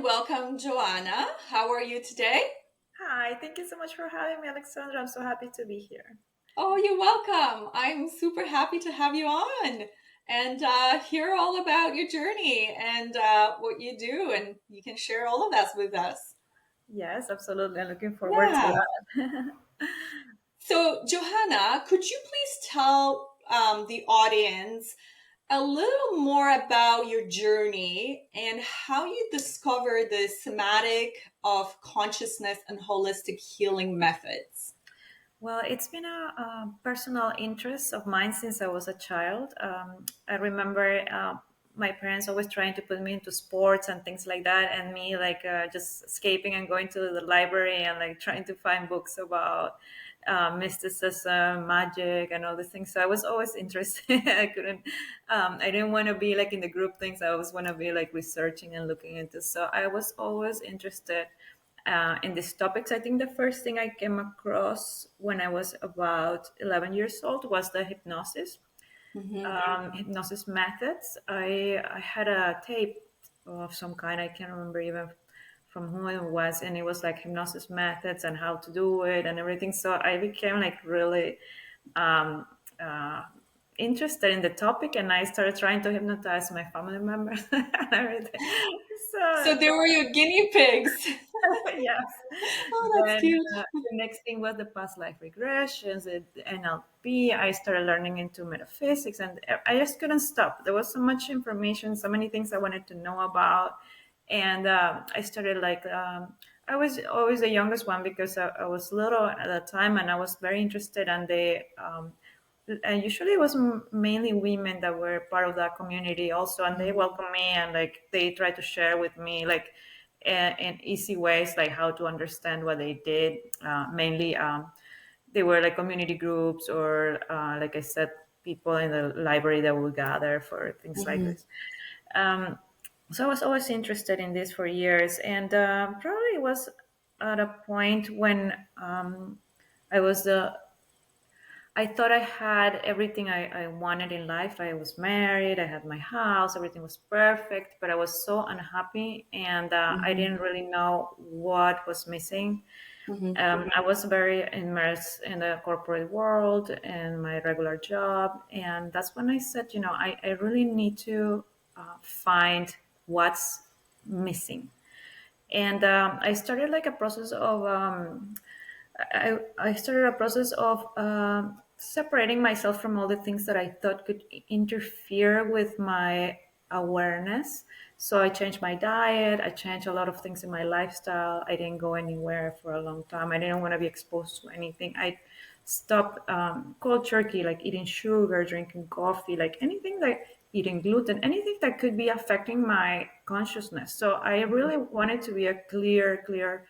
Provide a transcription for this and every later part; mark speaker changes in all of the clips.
Speaker 1: welcome, Joanna. How are you today?
Speaker 2: Hi, thank you so much for having me, Alexandra. I'm so happy to be here.
Speaker 1: Oh, you're welcome. I'm super happy to have you on and hear all about your journey and what you do, and you can share all of that with us.
Speaker 2: Yes, absolutely. I'm looking forward to
Speaker 1: Yeah.
Speaker 2: that.
Speaker 1: So, Johanna, could you please tell the audience a little more about your journey and how you discovered the somatic of consciousness and holistic healing methods?
Speaker 2: Well, it's been a personal interest of mine since I was a child. I remember my parents always trying to put me into sports and things like that, and me like just escaping and going to the library and like trying to find books about mysticism, magic, and all these things. So I was always interested. I didn't want to be like in the group things. I always want to be like researching and looking into. So I was always interested in these topics. I think the first thing I came across when I was about 11 years old was the
Speaker 1: Hmm.
Speaker 2: hypnosis methods. I had a tape of some kind. I can't remember even from who it was, and it was like hypnosis methods and how to do it and everything. So I became like really um, uh, interested in the topic, and I started trying to hypnotize my family members and everything.
Speaker 1: So
Speaker 2: So
Speaker 1: they were your guinea pigs.
Speaker 2: yes.
Speaker 1: Oh, that's
Speaker 2: Then
Speaker 1: cute.
Speaker 2: the next thing was the past life regressions, the NLP. I started learning into metaphysics, and I just couldn't stop. There was so much information, so many things I wanted to know about, and I started like. I was always the youngest one because I was little at the time, and I was very interested. And and usually it was mainly women that were part of that community also, and they
Speaker 1: Mhm.
Speaker 2: welcomed me and like they tried to share with me like in easy ways like how to understand what they did. Mainly they were like community groups or like I said, people in the library that would gather for things like
Speaker 1: Mhm.
Speaker 2: this. um, so I was always interested in this for years, and probably it was at a point when I was the I thought I had everything I wanted in life. I was married, I had my house, everything was perfect, but I was so unhappy, and I
Speaker 1: Mhm.
Speaker 2: didn't really know what was missing.
Speaker 1: Mhm.
Speaker 2: I was very immersed in the corporate world and my regular job. And that's when I said, I really need to find what's missing. And I started like a process of I started a process of separating myself from all the things that I thought could interfere with my awareness. So I changed my diet. I changed a lot of things in my lifestyle. I didn't go anywhere for a long time. I didn't want to be exposed to anything. I stopped cold turkey, like eating sugar, drinking coffee, like anything like eating gluten, anything that could be affecting my consciousness. So I really wanted to be a clear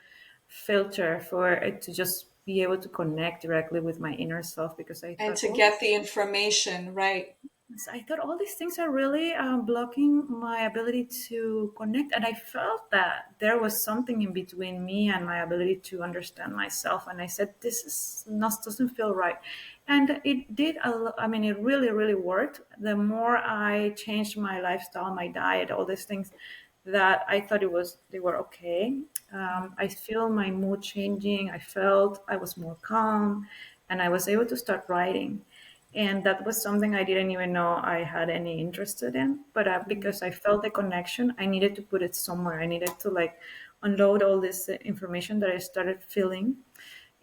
Speaker 2: filter for it to just be able to connect directly with my inner self, because
Speaker 1: And to get the information, right?
Speaker 2: I thought all these things are really blocking my ability to connect, and I felt that there was something in between me and my ability to understand myself. And I said, "This is not doesn't feel right," and it did. I mean, it really worked. The more I changed my lifestyle, my diet, all these things, that I thought they were okay. I feel my mood changing. I felt I was more calm, and I was able to start writing, and that was something I didn't even know I had any interested in. But because I felt the connection, I needed to put it somewhere. I needed to like unload all this information that I started feeling.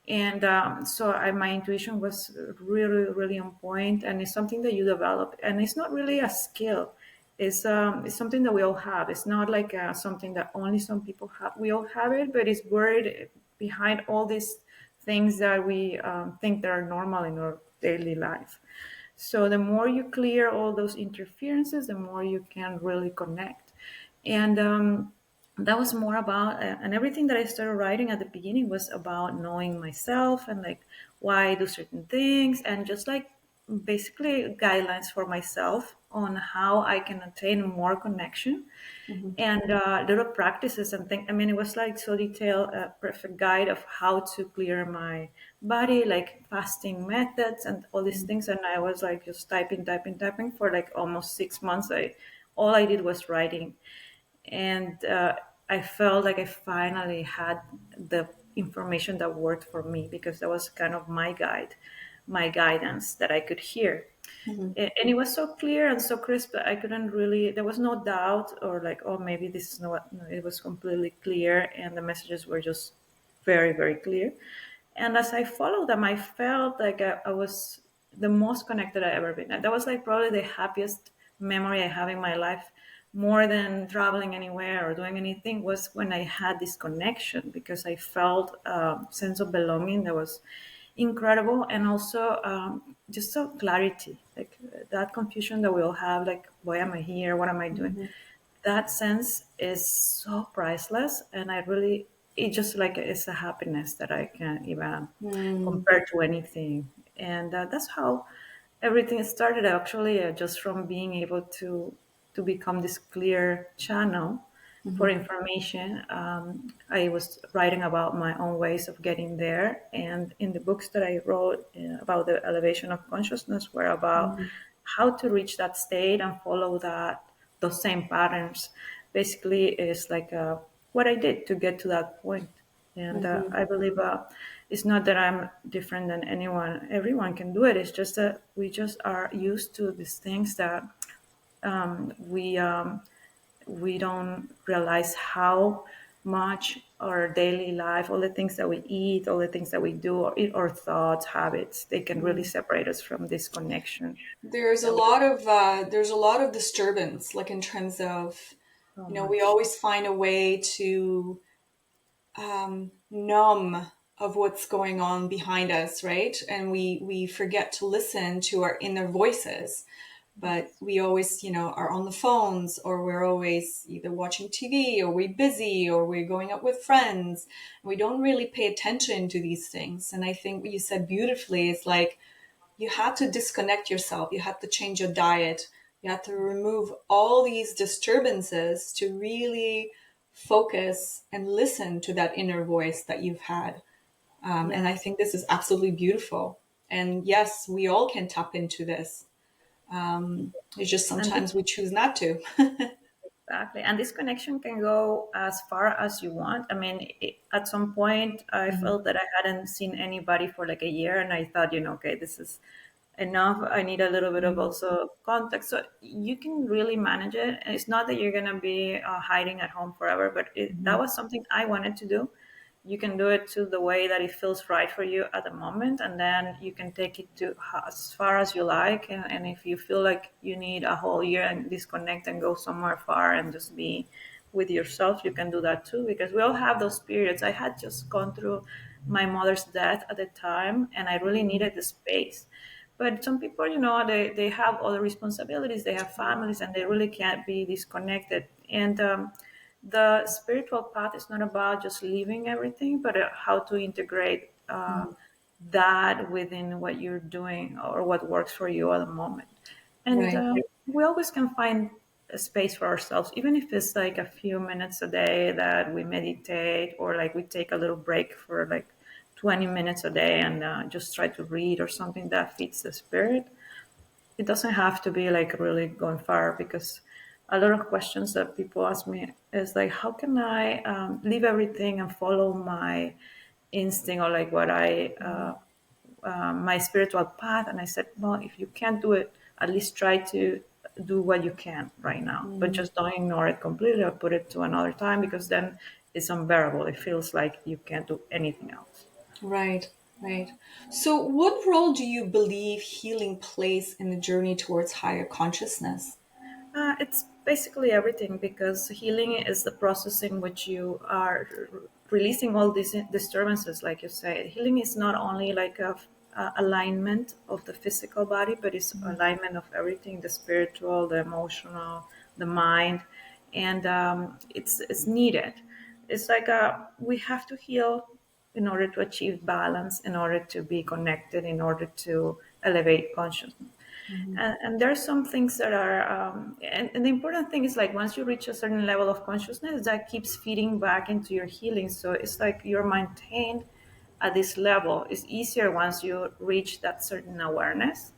Speaker 2: And my intuition was really on point, and it's something that you develop, and it's not really a skill. It's something that we all have. It's not like something that only some people have. We all have it, but it's buried behind all these things that we think that are normal in our daily life. So the more you clear all those interferences, the more you can really connect. And that was more about, and everything that I started writing at the beginning was about knowing myself and like why I do certain things, and just like basically guidelines for myself on how I can attain more connection,
Speaker 1: Mhm.
Speaker 2: and little practices and things. I mean, it was like so detailed, a perfect guide of how to clear my body, like fasting methods and all these things. And I was like just typing for like almost 6 months. All I did was writing, and I felt like I finally had the information that worked for me, because that was kind of my guide, my guidance that I could hear.
Speaker 1: Mhm.
Speaker 2: And it was so clear and so crisp that I couldn't really, there was no doubt or like, oh, maybe this is not, no, it was completely clear and the messages were just very, very clear. And as I followed them, I felt like I was the most connected I ever been. And that was like probably the happiest memory I have in my life, more than traveling anywhere or doing anything, was when I had this connection, because I felt a sense of belonging that was incredible. And also just so clarity, like that confusion that we all have, like, why am I here, what am I doing?
Speaker 1: Mhm.
Speaker 2: That sense is so priceless, and I really, it just like it's a happiness that I can't even
Speaker 1: Mm.
Speaker 2: compare to anything. And that's how everything started, actually, just from being able to become this clear channel for
Speaker 1: Mhm.
Speaker 2: information. I was writing about my own ways of getting there, and in the books that I wrote about the elevation of consciousness were about
Speaker 1: Mhm.
Speaker 2: how to reach that state and follow that those same patterns. Basically, is like what I did to get to that point. And
Speaker 1: Mhm.
Speaker 2: I believe it's not that I'm different than anyone. Everyone can do it. It's just that we just are used to these things that um, we um, we don't realize how much our daily life, all the things that we eat, all the things that we do, or eat, our thoughts, habits, they can really separate us from this connection.
Speaker 1: There's a
Speaker 2: That we,
Speaker 1: lot of disturbance, like in terms of,
Speaker 2: so
Speaker 1: we
Speaker 2: much.
Speaker 1: always find a way to numb of what's going on behind us, right? And we forget to listen to our inner voices. But
Speaker 2: Yes.
Speaker 1: we always, are on the phones, or we're always either watching TV, or we're busy, or we're going out with friends. We don't really pay attention to these things. And I think what you said beautifully is like, you had to disconnect yourself. You had to change your diet. You had to remove all these disturbances to really focus and listen to that inner voice that you've had. And I
Speaker 2: Yes.
Speaker 1: think this is absolutely beautiful. And yes, we all can tap into this. It's just
Speaker 2: And this,
Speaker 1: sometimes we choose not to.
Speaker 2: exactly. And this connection can go as far as you want. I mean, at some point, I
Speaker 1: Mhm.
Speaker 2: felt that I hadn't seen anybody for like a year, and I thought, okay, this is enough. I need a little bit of also context. So you can really manage it. And it's not that you're going to be hiding at home forever, but that was something I wanted to do. You can do it to the way that it feels right for you at the moment, and then you can take it to as far as you like. And if you feel like you need a whole year and disconnect and go somewhere far and just be with yourself, you can do that too, because we all have those periods. I had just gone through my mother's death at the time, and I really needed the space. But some people, they have other responsibilities, they have families, and they really can't be disconnected. And the spiritual path is not about just leaving everything, but how to integrate that within what you're doing or what works for you at the moment. And
Speaker 1: Right.
Speaker 2: we always can find a space for ourselves, even if it's like a few minutes a day that we meditate, or like we take a little break for like 20 minutes a day and just try to read or something that fits the spirit. It doesn't have to be like really going far, because a lot of questions that people ask me is like, how can I leave everything and follow my instinct, or like what my spiritual path? And I said, well, if you can't do it, at least try to do what you can right now, but just don't ignore it completely or put it to another time, because then it's unbearable. It feels like you can't do anything else.
Speaker 1: Right. Right. So, what role do you believe healing plays in the journey towards higher consciousness?
Speaker 2: It's basically everything, because healing is the process in which you are releasing all these disturbances, like you say. Healing is not only like a alignment of the physical body, but it's alignment of everything: the spiritual, the emotional, the mind, and it's needed. It's like we have to heal in order to achieve balance, in order to be connected, in order to elevate consciousness. And there are some things that are and the important thing is, like, once you reach a certain level of consciousness, that keeps feeding back into your healing. So it's like you're maintained at this level. It's easier once you reach that certain awareness.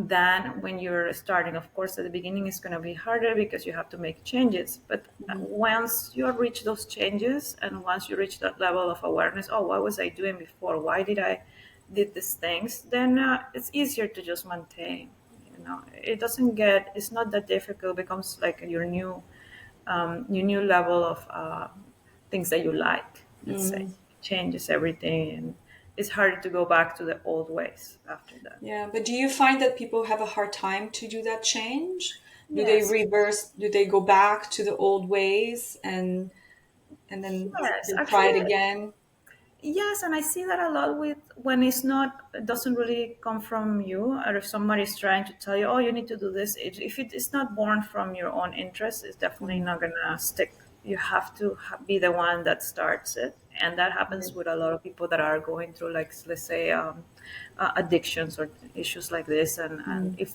Speaker 2: than when you're starting. Of course, at the beginning, it's going to be harder because you have to make changes. But once you reach those changes, and once you reach that level of awareness, oh, what was I doing before? Why did I did these things? Then it's easier to just maintain. It doesn't get. It's not that difficult. It becomes like your new level of things that you like. Let's say
Speaker 1: Mm.
Speaker 2: changes everything, and it's harder to go back to the old ways after that.
Speaker 1: Yeah, but do you find that people have a hard time to do that change? Do they
Speaker 2: Yes,
Speaker 1: reverse? Do they go back to the old ways and then
Speaker 2: yes,
Speaker 1: they try it
Speaker 2: actually,
Speaker 1: again?
Speaker 2: yes, and I see that a lot with when it doesn't really come from you, or if somebody is trying to tell you, oh, you need to do this. If it is not born from your own interest, it's definitely
Speaker 1: Mhm.
Speaker 2: not gonna stick. You have to be the one that starts it, and that
Speaker 1: Right.
Speaker 2: happens with a lot of people that are going through, like, let's say, addictions or issues like this. And
Speaker 1: Mm.
Speaker 2: if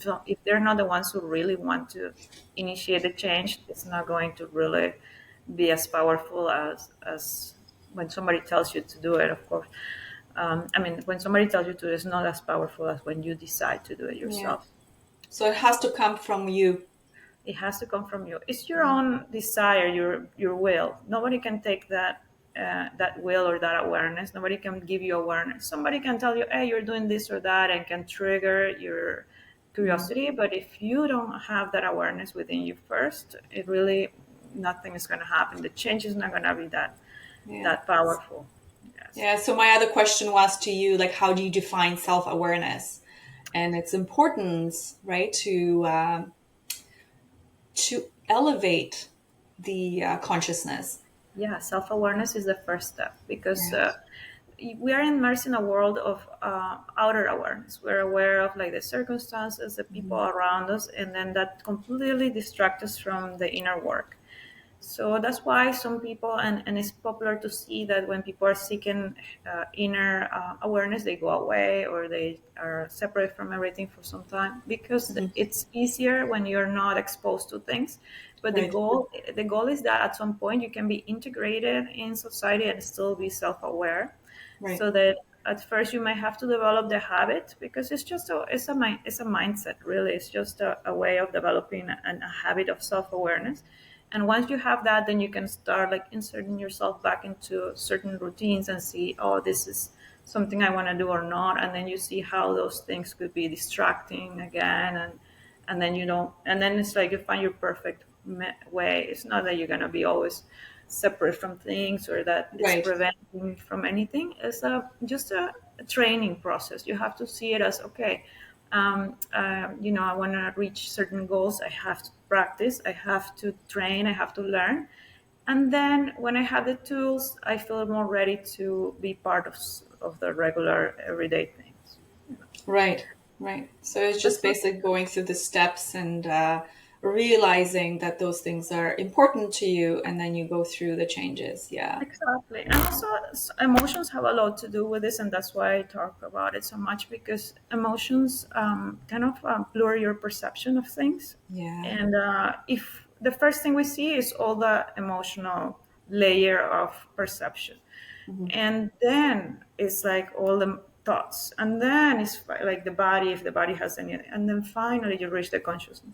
Speaker 2: they're not the ones who really want to initiate the change, it's not going to really be as powerful as when somebody tells you to do it, of course. I mean, when somebody tells you to, it's not as powerful as when you decide to do it
Speaker 1: Yeah.
Speaker 2: yourself.
Speaker 1: So it has to come from you.
Speaker 2: It has to come from you. It's your own desire, your will. Nobody can take that will or that awareness. Nobody can give you awareness. Somebody can tell you, "Hey, you're doing this or that," and can trigger your
Speaker 1: Mm.
Speaker 2: curiosity. But if you don't have that awareness within you first, it really nothing is going to happen. The change is not going to be
Speaker 1: Yeah.
Speaker 2: that powerful. Yes.
Speaker 1: Yeah. So my other question was to you, like, how do you define self-awareness and its importance, right? To elevate the consciousness.
Speaker 2: Yeah, self awareness is the first step because
Speaker 1: Yeah.
Speaker 2: we are immersed in a world of outer awareness. We're aware of like the circumstances, the people around us, and then that completely distracts us from the inner work. So that's why some people, and it's popular to see that when people are seeking inner awareness, they go away or they are separate from everything for some time because
Speaker 1: Hmm.
Speaker 2: it's easier when you're not exposed to things. But
Speaker 1: Right.
Speaker 2: the goal is that at some point you can be integrated in society and still be self-aware,
Speaker 1: Right.
Speaker 2: so that at first you might have to develop the habit because it's a mindset, really. It's just a way of developing a habit of self-awareness, and once you have that, then you can start like inserting yourself back into certain routines and see, oh, this is something I want to do or not, and then you see how those things could be distracting again, and then you don't, and then it's like you find your perfect way. It's not that you're going to be always separate from things or that it's
Speaker 1: Right.
Speaker 2: preventing from anything. It's just a training process. You have to see it as, okay, I want to reach certain goals. I have to practice, I have to train, I have to learn, and then when I have the tools, I feel more ready to be part of the regular everyday things.
Speaker 1: Right. Right. So it's just
Speaker 2: That's what,
Speaker 1: basically going through the steps and realizing that those things are important to you, and then you go through the changes. Yeah.
Speaker 2: exactly. And also, emotions have a lot to do with this, and that's why I talk about it so much because emotions kind of blur your perception of things.
Speaker 1: Yeah.
Speaker 2: And if the first thing we see is all the emotional layer of perception,
Speaker 1: Hmm.
Speaker 2: and then it's like all the thoughts, and then it's like the body, if the body has any, and then finally you reach the consciousness.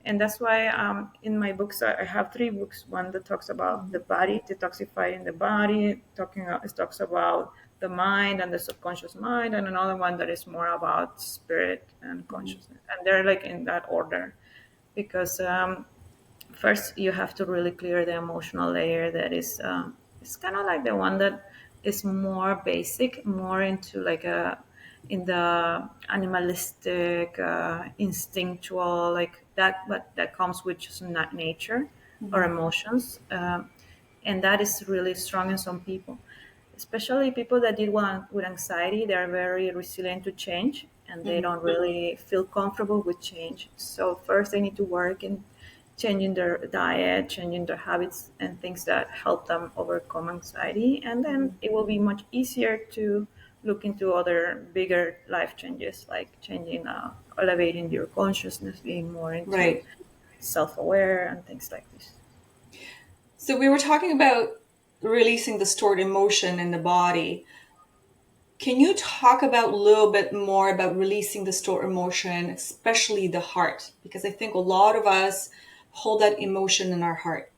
Speaker 2: And that's why in my books I have three books. One that talks about the body, detoxifying the body, it talks about the mind and the subconscious mind, and another one that is more about spirit and consciousness, and they're like in that order because first you have to really clear the emotional layer that is it's kind of like the one that is more basic, more into like a in the animalistic instinctual, like that, but that comes with just not nature or
Speaker 1: Hmm.
Speaker 2: emotions, and that is really strong in some people, especially people that deal with anxiety. They are very resilient to change and they
Speaker 1: Hmm.
Speaker 2: don't really feel comfortable with change. So first they need to work in changing their diet, changing their habits and things that help them overcome anxiety, and then it will be much easier to look into other bigger life changes like changing elevating your consciousness, being more into
Speaker 1: Right.
Speaker 2: self-aware and things like this.
Speaker 1: So we were talking about releasing the stored emotion in the body. Can you talk about a little bit more about releasing the stored emotion, especially the heart? Because I think a lot of us hold that emotion in our heart.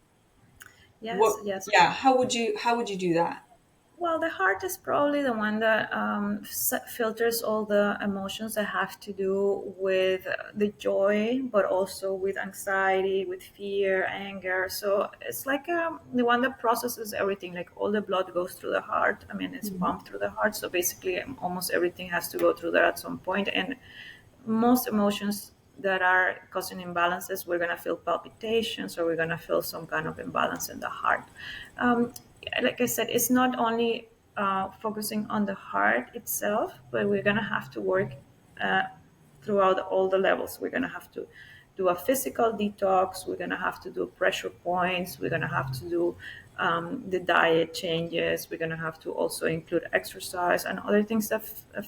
Speaker 2: Yes,
Speaker 1: What,
Speaker 2: yes.
Speaker 1: yeah, how would you do that?
Speaker 2: Well, the heart is probably the one that filters all the emotions that have to do with the joy, but also with anxiety, with fear, anger. So it's like the one that processes everything. Like all the blood goes through the heart. I mean, it's
Speaker 1: Mhm.
Speaker 2: pumped through the heart. So basically, almost everything has to go through there at some point. And most emotions that are causing imbalances, we're going to feel palpitations or we're going to feel some kind of imbalance in the heart. Um, like I said, it's not only focusing on the heart itself, but we're going to have to work uh, throughout all the levels. We're going to have to do a physical detox. We're going to have to do pressure points. We're going to have to do the diet changes. We're going to have to also include exercise and other things that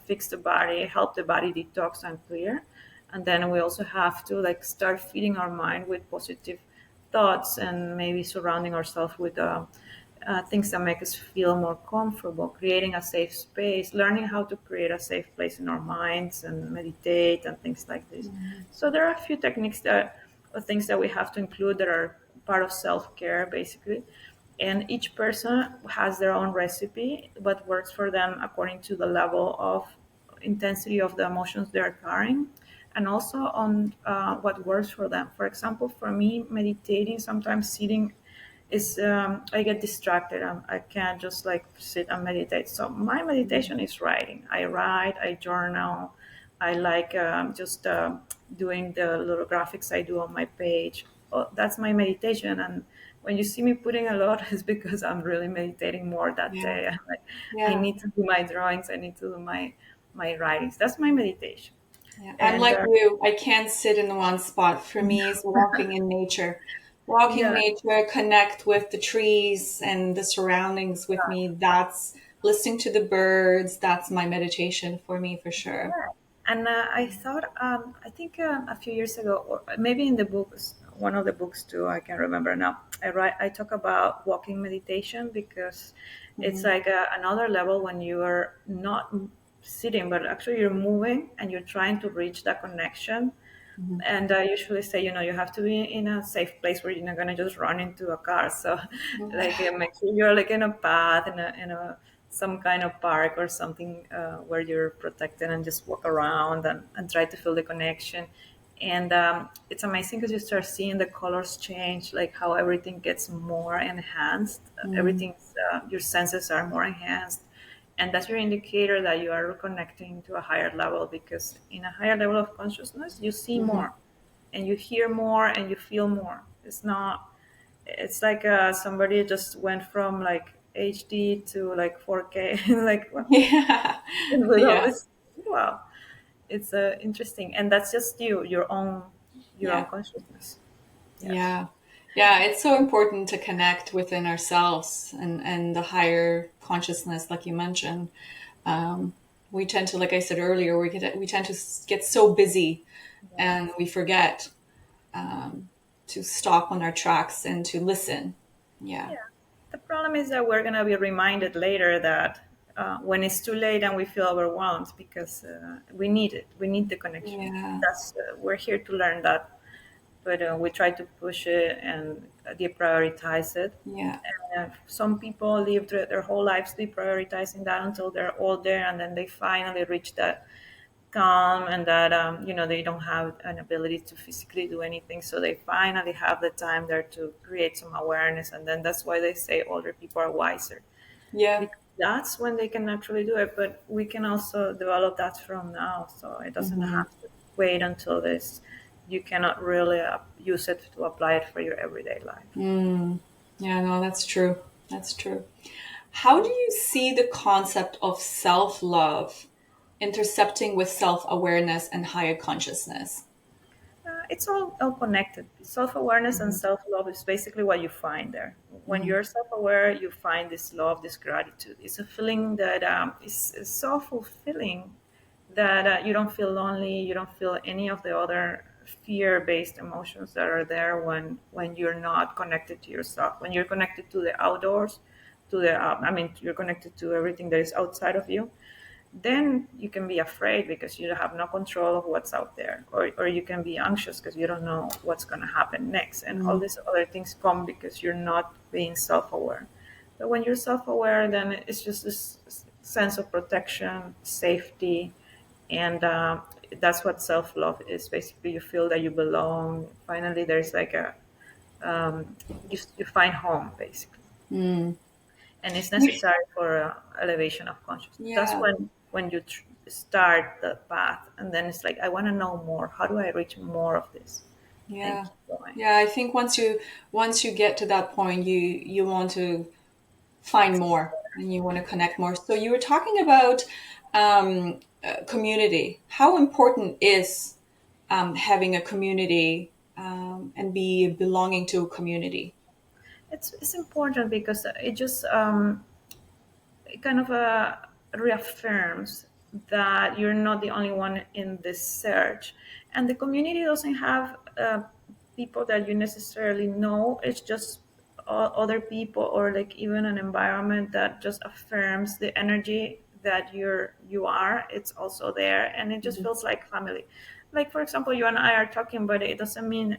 Speaker 2: fix the body, help the body detox and clear. And then we also have to like start feeding our mind with positive thoughts and maybe surrounding ourselves with things that make us feel more comfortable, creating a safe space, learning how to create a safe place in our minds and meditate and things like this. So there are a few techniques that or things that we have to include that are part of self-care basically. And each person has their own recipe, what works for them according to the level of intensity of the emotions they're carrying and also on what works for them. For example, for me, meditating, sometimes sitting is I get distracted. I can't just like sit and meditate. So my meditation is writing. I write, I journal. I like just doing the little graphics I do on my page. Oh, that's my meditation. And when you see me putting a lot, it's because I'm really meditating more that
Speaker 1: Yeah,
Speaker 2: day. Like, I
Speaker 1: yeah,
Speaker 2: need to do my drawings. I need to do my writings. That's my meditation.
Speaker 1: yeah. I'm
Speaker 2: And
Speaker 1: like you. I can't sit in one spot. For me, it's walking in nature. Walking
Speaker 2: yeah,
Speaker 1: nature, connect with the trees and the surroundings with me. That's listening to the birds. That's my meditation for me, for sure.
Speaker 2: yeah. And I thought, I think a few years ago, or maybe in the books, one of the books too, I can remember now. I talk about walking meditation because it's
Speaker 1: Hmm.
Speaker 2: like another level when you are not sitting, but actually you're moving and you're trying to reach that connection.
Speaker 1: Hmm.
Speaker 2: And I usually say, you have to be in a safe place where you're not gonna just run into a car. So, like, make sure you're like in a path, in a some kind of park or something where you're protected and just walk around and try to feel the connection. And it's amazing because you start seeing the colors change, like how everything gets more enhanced.
Speaker 1: Mm.
Speaker 2: Everything's your senses are more enhanced, and that's your indicator that you are connecting to a higher level because in a higher level of consciousness you see
Speaker 1: Hmm.
Speaker 2: more and you hear more and you feel more. It's not, it's like somebody just went from like HD to like 4K like well,
Speaker 1: Yeah,
Speaker 2: with all
Speaker 1: yeah,
Speaker 2: this. Wow, it's interesting, and that's just your own
Speaker 1: yeah,
Speaker 2: consciousness. Yes.
Speaker 1: yeah, yeah. It's so important to connect within ourselves and the higher consciousness, like you mentioned. Um, we tend to, like I said earlier, we tend to get so busy, and we forget to stop on our tracks and to listen. Yeah,
Speaker 2: Yeah. The problem is that we're going to be reminded later that when it's too late and we feel overwhelmed because we need it. We need the connection.
Speaker 1: yeah,
Speaker 2: That's we're here to learn that, but we try to push it and deprioritize it.
Speaker 1: yeah,
Speaker 2: And some people live their whole lives deprioritizing that until they're older, and then they finally reach that calm and that they don't have an ability to physically do anything, so they finally have the time there to create some awareness, and then that's why they say older people are wiser
Speaker 1: yeah.
Speaker 2: because that's when they can actually do it. But we can also develop that from now, so it doesn't
Speaker 1: Hmm.
Speaker 2: have to wait until this. You cannot really use it to apply it for your everyday life.
Speaker 1: Mm. Yeah, no, that's true. That's true. How do you see the concept of self love intercepting with self awareness and higher consciousness?
Speaker 2: It's all connected. Self awareness and
Speaker 1: Hmm.
Speaker 2: self love is basically what you find there. When
Speaker 1: Hmm.
Speaker 2: you're self aware, you find this love, this gratitude. It's a feeling that is so fulfilling that you don't feel lonely, you don't feel any of the other fear based emotions that are there when you're not connected to yourself. When you're connected to the outdoors, to the, I mean, you're connected to everything that is outside of you, then you can be afraid because you have no control of what's out there, or you can be anxious because you don't know what's going to happen next, and all
Speaker 1: Mm.
Speaker 2: these other things come because you're not being self-aware. But when you're self-aware, then it's just this sense of protection, safety, and that's what self-love is. Basically, you feel that you belong. Finally, there's like a um, you find home, basically,
Speaker 1: Mm.
Speaker 2: and it's necessary for elevation of consciousness. That's
Speaker 1: Yeah.
Speaker 2: when you start the path, and then it's like, I want to know more. How do I reach more of this? And
Speaker 1: Yeah.
Speaker 2: keep going.
Speaker 1: Yeah, I think once you get to that point, you want to find more and you want to connect more. So you were talking about community. How important is having a community and be belonging to a community?
Speaker 2: It's important because it just it kind of reaffirms that you're not the only one in this search, and the community doesn't have people that you necessarily know. It's just other people, or like even an environment that just affirms the energy that you are. It's also there, and it just
Speaker 1: Mhm.
Speaker 2: feels like family. Like, for example, you and I are talking, but it doesn't mean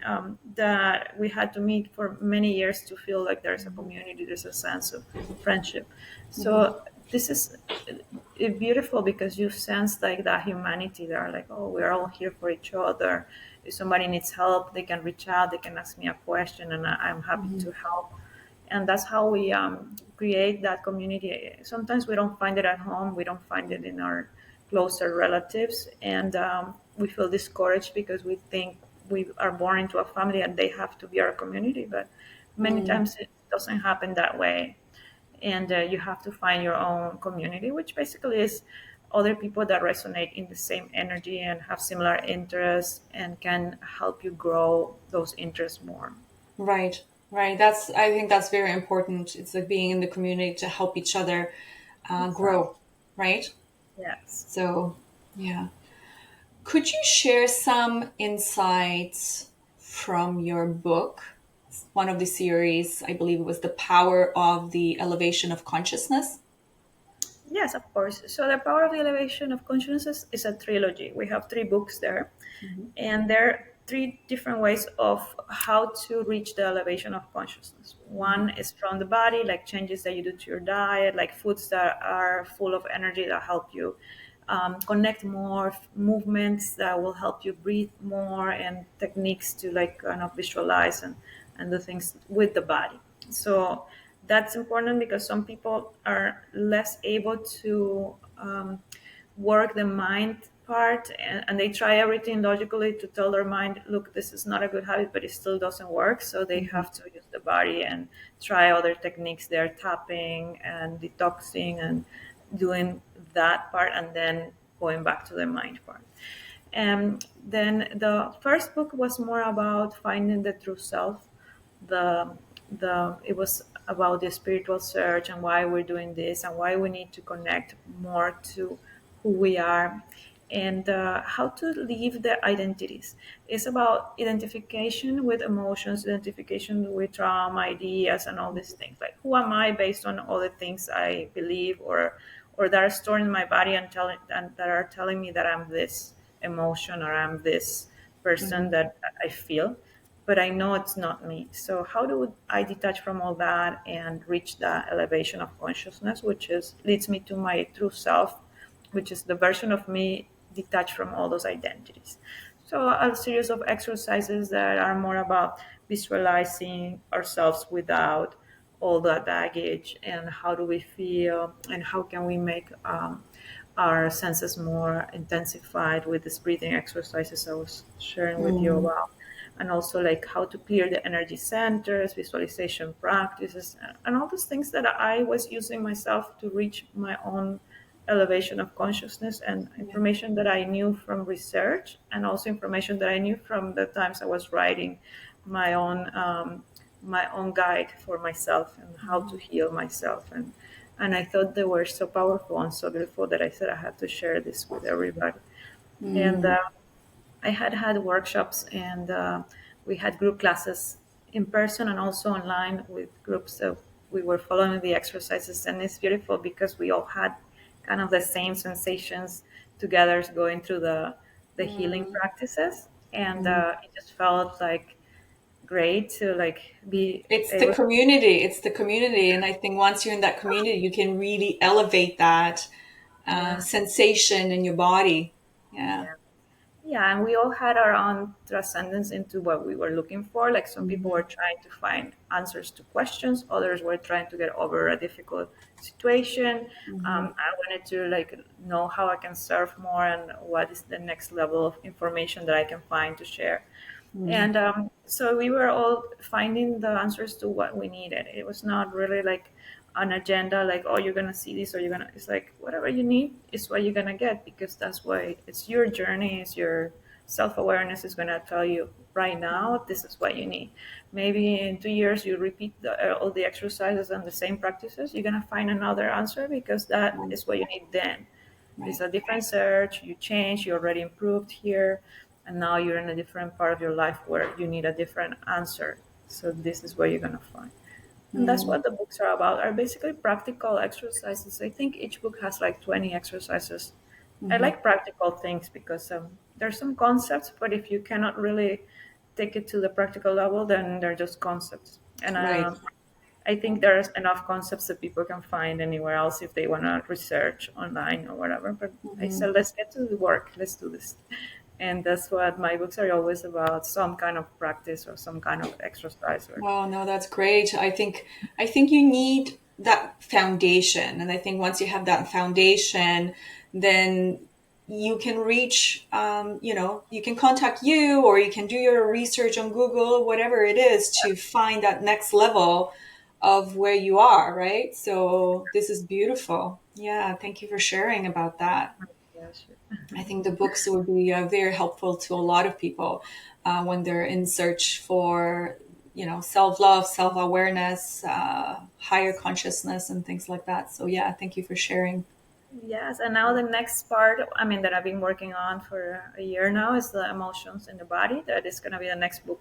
Speaker 2: that we had to meet for many years to feel like there's a community, there's a sense of friendship.
Speaker 1: Mhm.
Speaker 2: So this is beautiful because you sense like that humanity there, like, oh, we're all here for each other. If somebody needs help, they can reach out, they can ask me a question, and I'm happy
Speaker 1: Mhm.
Speaker 2: to help. And that's how we create that community. Sometimes we don't find it at home, we don't find it in our closer relatives, and we feel discouraged because we think we are born into a family and they have to be our community. But many
Speaker 1: Mm.
Speaker 2: times it doesn't happen that way, and you have to find your own community, which basically is other people that resonate in the same energy and have similar interests and can help you grow those interests more.
Speaker 1: Right, right. I think that's very important. It's like being in the community to help each other
Speaker 2: Exactly.
Speaker 1: grow, right?
Speaker 2: Yes.
Speaker 1: So, yeah. Could you share some insights from your book? One of the series, I believe it was The Power of the Elevation of Consciousness.
Speaker 2: Yes, of course. So the power of the elevation of consciousness is a trilogy. We have three books there,
Speaker 1: Mhm.
Speaker 2: and there are three different ways of how to reach the elevation of consciousness.
Speaker 1: Mhm.
Speaker 2: One is from the body, like changes that you do to your diet, like foods that are full of energy that help you connect more, movements that will help you breathe more, and techniques to like kind of visualize and do things with the body. So that's important because some people are less able to work the mind part, and they try everything logically to tell their mind, look, this is not a good habit, but it still doesn't work. So they
Speaker 1: Mhm.
Speaker 2: have to use the body and try other techniques. They're tapping and detoxing and doing that part, and then going back to the mind part. And then the first book was more about finding the true self. The it was about the spiritual search and why we're doing this and why we need to connect more to who we are, and how to leave the identities. It's about identification with emotions, identification with trauma, ideas, and all these things. Like, who am I based on all the things I believe or that are stored in my body and that are telling me that I'm this emotion or I'm this person
Speaker 1: Mhm.
Speaker 2: that I feel, but I know it's not me. So how do I detach from all that and reach the elevation of consciousness, which is leads me to my true self, which is the version of me detached from all those identities. So a series of exercises that are more about visualizing ourselves without all that baggage, and how do we feel, and how can we make our senses more intensified with these breathing exercises I was sharing with you
Speaker 1: Mm.
Speaker 2: about, and also like how to clear the energy centers, visualization practices, and all those things that I was using myself to reach my own elevation of consciousness, and
Speaker 1: Yeah.
Speaker 2: information that I knew from research, and also information that I knew from the times I was writing my own my own guide for myself and how to heal myself. And I thought they were so powerful and so beautiful that I said I had to share this with everybody. And
Speaker 1: Mm.
Speaker 2: I had workshops, and we had group classes in person and also online with groups. So we were following the exercises, and it's beautiful because we all had kind of the same sensations together going through the healing
Speaker 1: Mm,
Speaker 2: practices, and
Speaker 1: mm.
Speaker 2: it just felt like great to like be
Speaker 1: It's the
Speaker 2: able.
Speaker 1: community. It's the community. And I think once you're in that community, you can really elevate that
Speaker 2: Yeah,
Speaker 1: sensation in your body. Yeah.
Speaker 2: yeah. Yeah, and we all had our own transcendence into what we were looking for. Like some people were
Speaker 1: Hmm.
Speaker 2: trying to find answers to questions, others were trying to get over a difficult situation.
Speaker 1: Hmm.
Speaker 2: I wanted to like know how I can serve more and what is the next level of information that I can find to share.
Speaker 1: Hmm.
Speaker 2: And so we were all finding the answers to what we needed. It was not really like an agenda, like, oh, you're going to see this or you're going to, it's like whatever you need is what you're going to get, because that's why it's your journey, it's your self awareness is going to tell you right now, this is what you need. Maybe in 2 years, you repeat all the exercises and the same practices, you're going to find another answer because that
Speaker 1: Right.
Speaker 2: is what you need then. It's
Speaker 1: Right.
Speaker 2: a different search, you change, you already improved here, and now you're in a different part of your life where you need a different answer. So this is where you're going to find. And that's
Speaker 1: Mm.
Speaker 2: what the books are about, are basically practical exercises. I think each book has like 20 exercises. I
Speaker 1: Hmm.
Speaker 2: like practical things because there's some concepts, but if you cannot really take it to the practical level, then they're just concepts. And
Speaker 1: Right.
Speaker 2: I think there's enough concepts that people can find anywhere else if they want to research online or whatever. But I
Speaker 1: Hmm.
Speaker 2: said, let's get to the work, let's do this. And that's what my books are always about, some kind of practice or some kind of exercise. Or
Speaker 1: Well, no, that's great. I think you need that foundation. And I think once you have that foundation, then you can reach, you can contact you or you can do your research on Google, whatever it is, to find that next level of where you are, right? So this is beautiful. Yeah, thank you for sharing about that.
Speaker 2: yeah, sure.
Speaker 1: I think the books will be very helpful to a lot of people when they're in search for, self-love, self-awareness, higher consciousness, and things like that. So yeah, thank you for sharing.
Speaker 2: Yes, and now the next part, I mean, that I've been working on for a year now is the emotions in the body. That is going to be the next book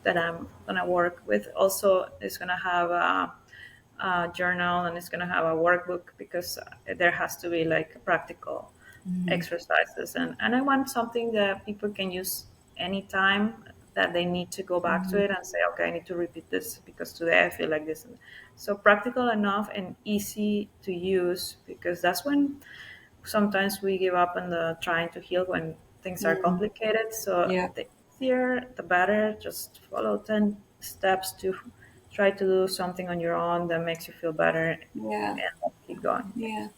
Speaker 2: that I'm going to work with. Also, it's going to have a journal and it's going to have a workbook because there has to be like practical
Speaker 1: Hmm.
Speaker 2: exercises. And I want something that people can use anytime that they need to go back to
Speaker 1: Hmm.
Speaker 2: it and say, okay, I need to repeat this because today I feel like this. So practical enough and easy to use, because that's when sometimes we give up on the trying to heal when things are
Speaker 1: Hmm.
Speaker 2: complicated. So
Speaker 1: Yeah,
Speaker 2: the easier, the better. Just follow 10 steps to try to do something on your own that makes you feel better
Speaker 1: yeah,
Speaker 2: and keep going.
Speaker 1: yeah.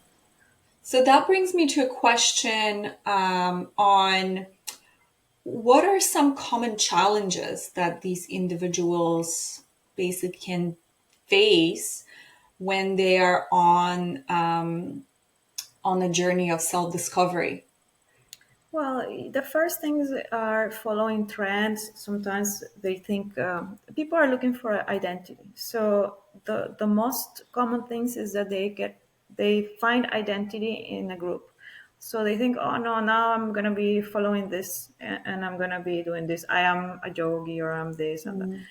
Speaker 1: So that brings me to a question on what are some common challenges that these individuals basically can face when they are on a journey of self-discovery.
Speaker 2: Well, the first things are following trends. Sometimes they think people are looking for identity. So the most common things is that they find identity in a group. So they think, oh no, now I'm gonna be following this and I'm gonna be doing this. I am a yogi or I'm this and that,
Speaker 1: Mm,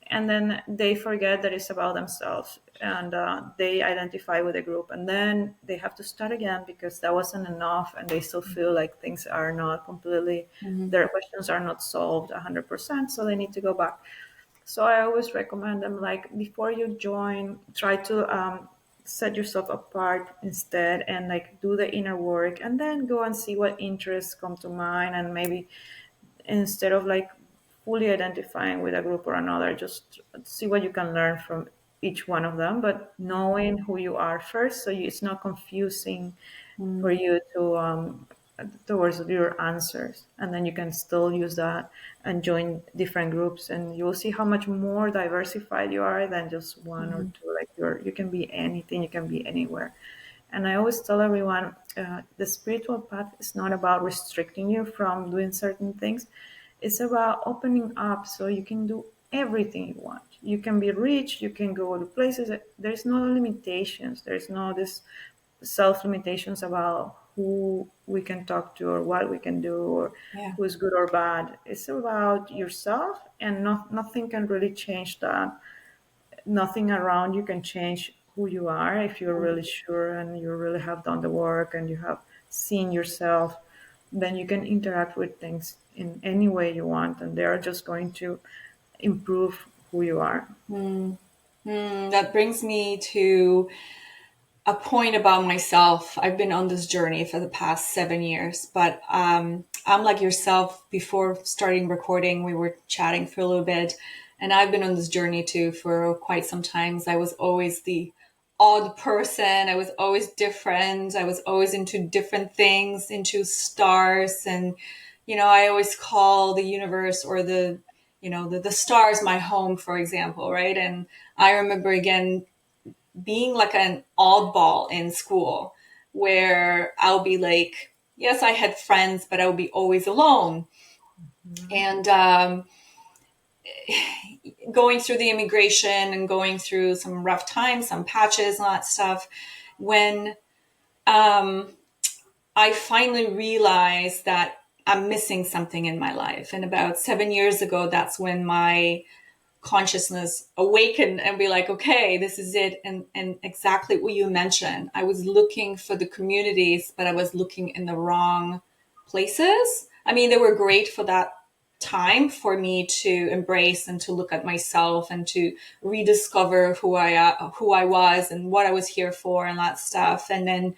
Speaker 2: and then they forget that it's about themselves, and they identify with a group, and then they have to start again because that wasn't enough and they still feel like things are not completely,
Speaker 1: mhm,
Speaker 2: their questions are not solved 100%, so they need to go back. So I always recommend them, like, before you join, try to set yourself apart instead and like do the inner work, and then go and see what interests come to mind, and maybe instead of like fully identifying with a group or another, just see what you can learn from each one of them, but knowing who you are first, so it's not confusing for
Speaker 1: mm,
Speaker 2: you to towards your answers, and then you can still use that and join different groups, and you will see how much more diversified you are than just one or
Speaker 1: mhm,
Speaker 2: two. Like you can be anything, you can be anywhere. And I always tell everyone, the spiritual path is not about restricting you from doing certain things. It's about opening up so you can do everything you want. You can be rich, you can go to places. There's no limitations. There's no this self limitations about who we can talk to or what we can do or
Speaker 1: yeah.
Speaker 2: who's good or bad. It's about yourself, and nothing can really change that. Nothing around you can change who you are, if you're really sure and you really have done the work and you have seen yourself, then you can interact with things in any way you want, and they're just going to improve who you are.
Speaker 1: That brings me to a point about myself. I've been on this journey for the past 7 years, but I'm like yourself. Before starting recording, we were chatting for a little bit, and I've been on this journey too for quite some times. I was always the odd person. I was always different. I was always into different things, into stars, and I always call the universe or the stars my home, for example, right? And I remember again being like an oddball in school where I'll be like, yes, I had friends, but I would be always alone. And going through the immigration and going through some rough times, some patches and all that stuff, when um, I finally realized that I'm missing something in my life. And about 7 years ago, that's when my consciousness awaken and be like, okay, this is it. And exactly what you mentioned, I was looking for the communities, but I was looking in the wrong places. I mean, they were great for that time for me to embrace and to look at myself and to rediscover who I was and what I was here for and that stuff. And then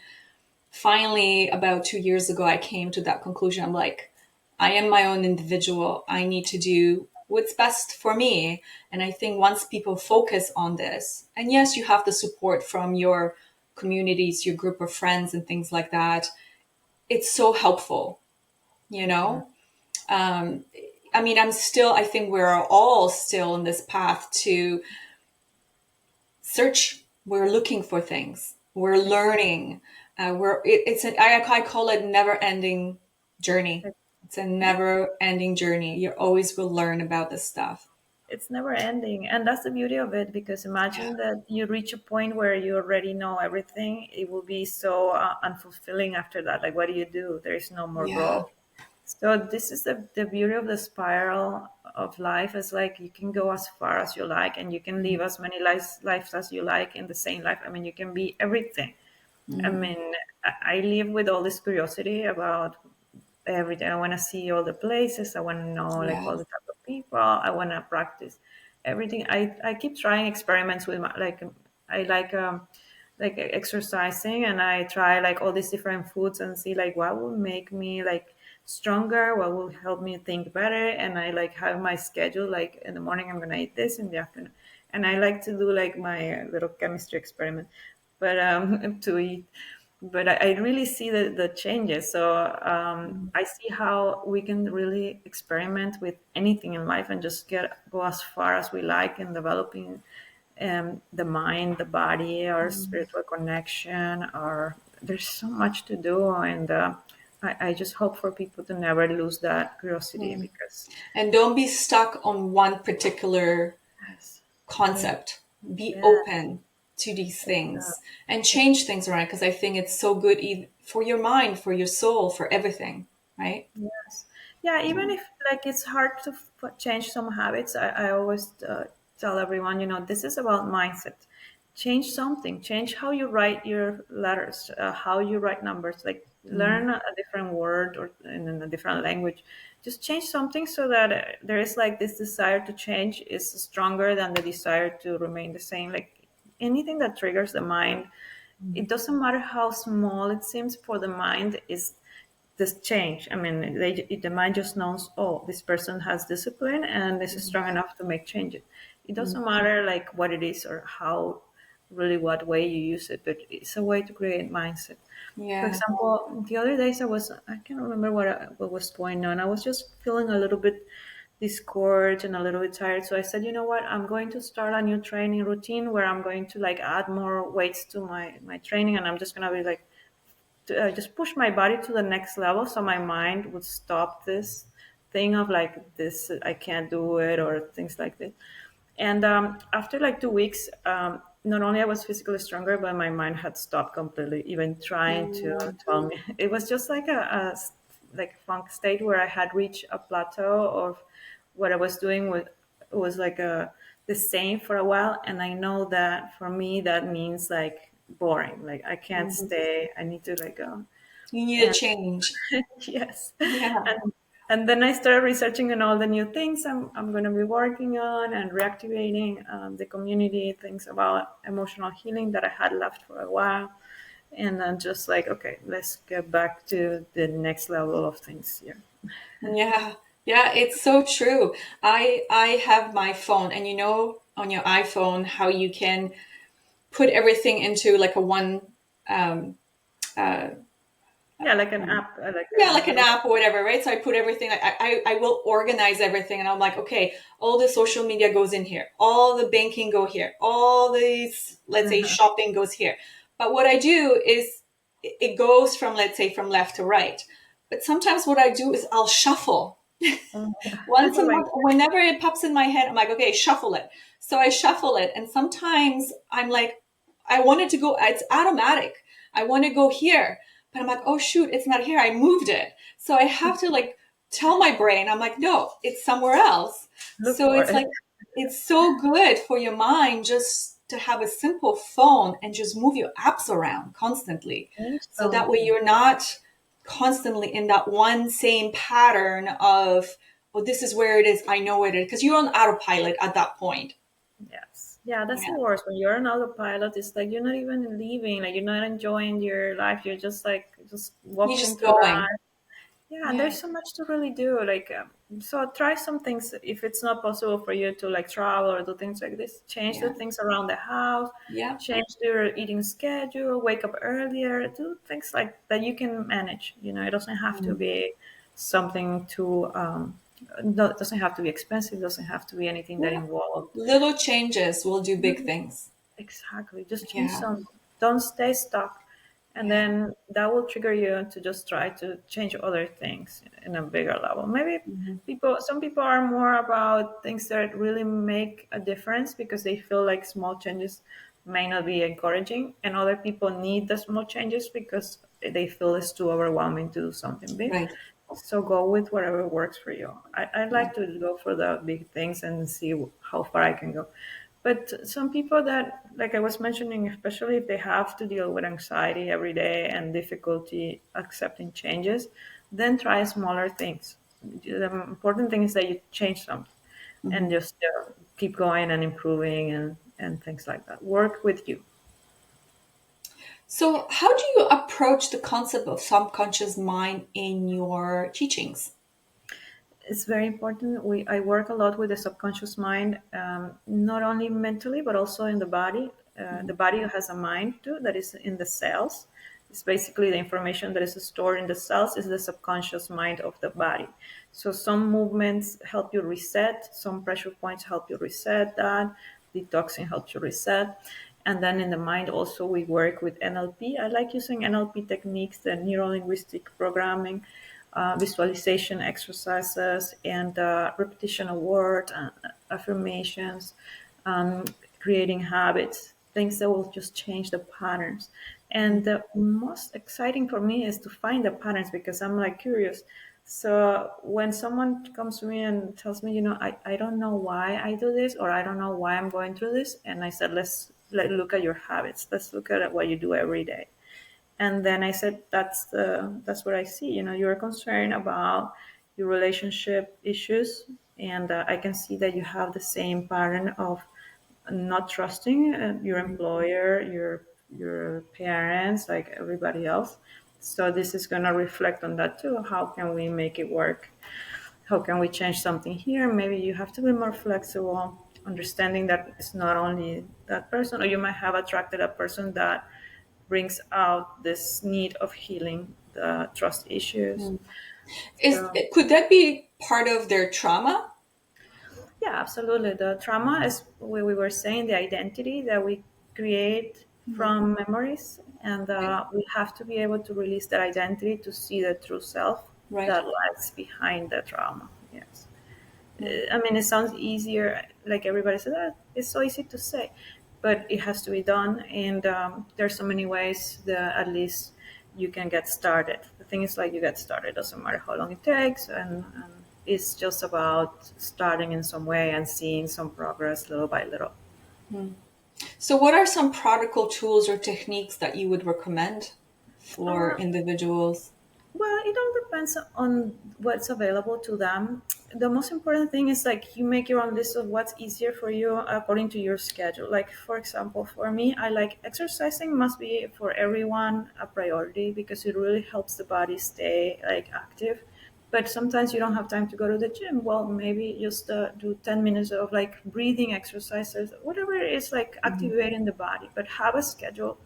Speaker 1: finally, about 2 years ago, I came to that conclusion. I'm like, I am my own individual. I need to do what's best for me. And I think once people focus on this, and yes, you have the support from your communities, your group of friends, and things like that, it's so helpful, you know? Um, I mean, I think we're all still in this path to search. We're looking for things. We're learning. I call it never ending journey. It's a
Speaker 2: Yeah,
Speaker 1: never ending journey. You always will learn about this stuff.
Speaker 2: it's never ending, and that's the beauty of it, because imagine that you reach a point where you already know everything. It will be so unfulfilling after that. Like, what do? There is no more
Speaker 1: Yeah.
Speaker 2: growth. So this is the beauty of the spiral of life. Is like you can go as far as you like, and you can live as many lives as you like in the same life. I mean, you can be everything. I
Speaker 1: Mm.
Speaker 2: mean, I live with all this curiosity about every day. I want to see all the places. I want to know like
Speaker 1: Yeah.
Speaker 2: all the type of people. I want to practice everything. I keep trying experiments with my I like exercising, and I try like all these different foods and see like what will make me like stronger, what will help me think better. And I like have my schedule, like in the morning I'm gonna eat this, in the afternoon, and I like to do like my little chemistry experiment, but to eat. But I really see the changes. So I see how we can really experiment with anything in life and just go as far as we like in developing the mind, the body, our spiritual connection. Or there's so much to do, and I just hope for people to never lose that curiosity, because
Speaker 1: And don't be stuck on one particular
Speaker 2: yes, yeah,
Speaker 1: concept. Be
Speaker 2: yeah,
Speaker 1: open to these things
Speaker 2: exactly.
Speaker 1: and change things around because I think it's so good for your mind, for your soul, for everything, right?
Speaker 2: Yes. Yeah, even if like it's hard to change some habits, I always tell everyone, this is about mindset. Change something. Change how you write your letters, how you write numbers. Like learn a different word or in a different language. Just change something so that there is like this desire to change is stronger than the desire to remain the same. Like anything that triggers the mind, it doesn't matter how small it seems for the mind, is this change. I mean, the mind just knows, oh, this person has discipline and this is strong enough to make changes. It doesn't matter like what it is or how really what way you use it, but it's a way to create mindset. For
Speaker 1: Yeah.
Speaker 2: example, the other days I can't remember what was going on. I was just feeling a little bit discouraged and a little bit tired. So I said, you know what, I'm going to start a new training routine where I'm going to like add more weights to my training, and I'm just gonna be like to just push my body to the next level, so my mind would stop this thing of like this I can't do it or things like this. And after like 2 weeks, not only I was physically stronger, but my mind had stopped completely even trying to
Speaker 1: Mm.
Speaker 2: tell me. It was just like like funk state where I had reached a plateau of what I was doing with. It was like a the same for a while, and I know that for me that means like boring. Like I can't
Speaker 1: Mhm.
Speaker 2: stay. I need to like go.
Speaker 1: You need a
Speaker 2: And
Speaker 1: change.
Speaker 2: yes,
Speaker 1: Yeah.
Speaker 2: and then I started researching on all the new things I'm going to be working on and reactivating the community, things about emotional healing that I had left for a while, and then just like, okay, let's get back to the next level of things here.
Speaker 1: Yeah. Yeah, it's so true. I have my phone, and you know on your iPhone how you can put everything into like a one um uh
Speaker 2: Yeah, like an app, like
Speaker 1: yeah,
Speaker 2: a
Speaker 1: like an
Speaker 2: little.
Speaker 1: app or whatever, right? So I put everything, I will organize everything, and I'm like, okay, all the social media goes in here, all the banking go here, all these, let's say,
Speaker 2: Uh-huh.
Speaker 1: shopping goes here. But what I do is it goes from, let's say, from left to right. But sometimes what I do is I'll shuffle. Once a
Speaker 2: Like,
Speaker 1: month, whenever it pops in my head, I'm like, okay, shuffle it. So I shuffle it, and sometimes I'm like, I wanted to go, it's automatic. I want to go here, but I'm like, oh shoot, it's not here. I moved it. So I have to like tell my brain, I'm like, no, it's somewhere else.
Speaker 2: look
Speaker 1: So
Speaker 2: for
Speaker 1: it's
Speaker 2: it.
Speaker 1: like, it's so good for your mind just to have a simple phone and just move your apps around constantly.
Speaker 2: Change
Speaker 1: So that way
Speaker 2: something.
Speaker 1: you're not constantly in that one same pattern of, oh, this is where it is. I know it is. Because you're on autopilot at that point.
Speaker 2: Yes. Yeah, that's the
Speaker 1: Yeah.
Speaker 2: worst. When you're an autopilot, it's like you're not even living, like you're not enjoying your life. You're just like just
Speaker 1: You're
Speaker 2: walking
Speaker 1: just
Speaker 2: through
Speaker 1: going.
Speaker 2: life. Yeah, and
Speaker 1: Yeah.
Speaker 2: there's so much to really do. Like, so try some things if it's not possible for you to like travel or do things like this. Change the
Speaker 1: Yeah.
Speaker 2: things around the house,
Speaker 1: Yeah.
Speaker 2: change your eating schedule, wake up earlier, do things like that you can manage. You know, it doesn't have to
Speaker 1: Mm.
Speaker 2: be something too. No, it doesn't have to be expensive. It doesn't have to be anything that
Speaker 1: Yeah.
Speaker 2: involves.
Speaker 1: Little changes will do big things.
Speaker 2: Exactly. Just change
Speaker 1: Yeah.
Speaker 2: some. Don't stay stuck. And
Speaker 1: Yeah.
Speaker 2: then that will trigger you to just try to change other things in a bigger level. Maybe
Speaker 1: Mhm.
Speaker 2: some people are more about things that really make a difference because they feel like small changes may not be encouraging, and other people need the small changes because they feel it's too overwhelming to do something big.
Speaker 1: Right.
Speaker 2: So go with whatever works for you. I
Speaker 1: Yeah.
Speaker 2: like to go for the big things and see how far I can go. But some people that, like I was mentioning, especially if they have to deal with anxiety every day and difficulty accepting changes, then try smaller things. The important thing is that you change something and
Speaker 1: Mhm.
Speaker 2: just keep going and improving and things like that. Work with you.
Speaker 1: So, how do you approach the concept of subconscious mind in your teachings?
Speaker 2: It's very important. I work a lot with the subconscious mind, not only mentally but also in the body. The body has a mind too that is in the cells. It's basically the information that is stored in the cells is the subconscious mind of the body. So some movements help you reset. Some pressure points help you reset that. Detoxing helps you reset. And then in the mind also we work with NLP. I like using NLP techniques, the neuro linguistic programming, visualization exercises, and repetition of words, affirmations, creating habits, things that will just change the patterns. And the most exciting for me is to find the patterns because I'm like curious. So when someone comes to me and tells me, I don't know why I do this, or I don't know why I'm going through this, and I said, let look at your habits. Let's look at what you do every day. And then I said, that's what I see. You're concerned about your relationship issues, and I can see that you have the same pattern of not trusting your employer, your parents, like everybody else. So this is going to reflect on that too. How can we make it work? How can we change something here? Maybe you have to be more flexible, understanding that it's not only that person, or you might have attracted a person that brings out this need of healing the trust issues.
Speaker 1: Is
Speaker 2: So
Speaker 1: could that be part of their trauma?
Speaker 2: yeah, absolutely. The trauma is what we were saying, the identity that we create from memories, and
Speaker 1: Right.
Speaker 2: we have to be able to release that identity to see the true self
Speaker 1: Right.
Speaker 2: that lies behind the trauma. Yes.
Speaker 1: Right.
Speaker 2: I mean, it sounds easier, like everybody says, it's so easy to say, but it has to be done. And there's so many ways that at least you can get started. The thing is, like, you get started, doesn't matter how long it takes. And it's just about starting in some way and seeing some progress little by little.
Speaker 1: So, what are some practical tools or techniques that you would recommend for
Speaker 2: Uh,
Speaker 1: individuals?
Speaker 2: Well, it all depends on what's available to them. The most important thing is like you make your own list of what's easier for you according to your schedule. Like, for example, for me, I like exercising must be for everyone a priority because it really helps the body stay like active. But sometimes you don't have time to go to the gym. Well, maybe just do 10 minutes of like breathing exercises, whatever it is, like
Speaker 1: Mhm.
Speaker 2: activating the body, but have a schedule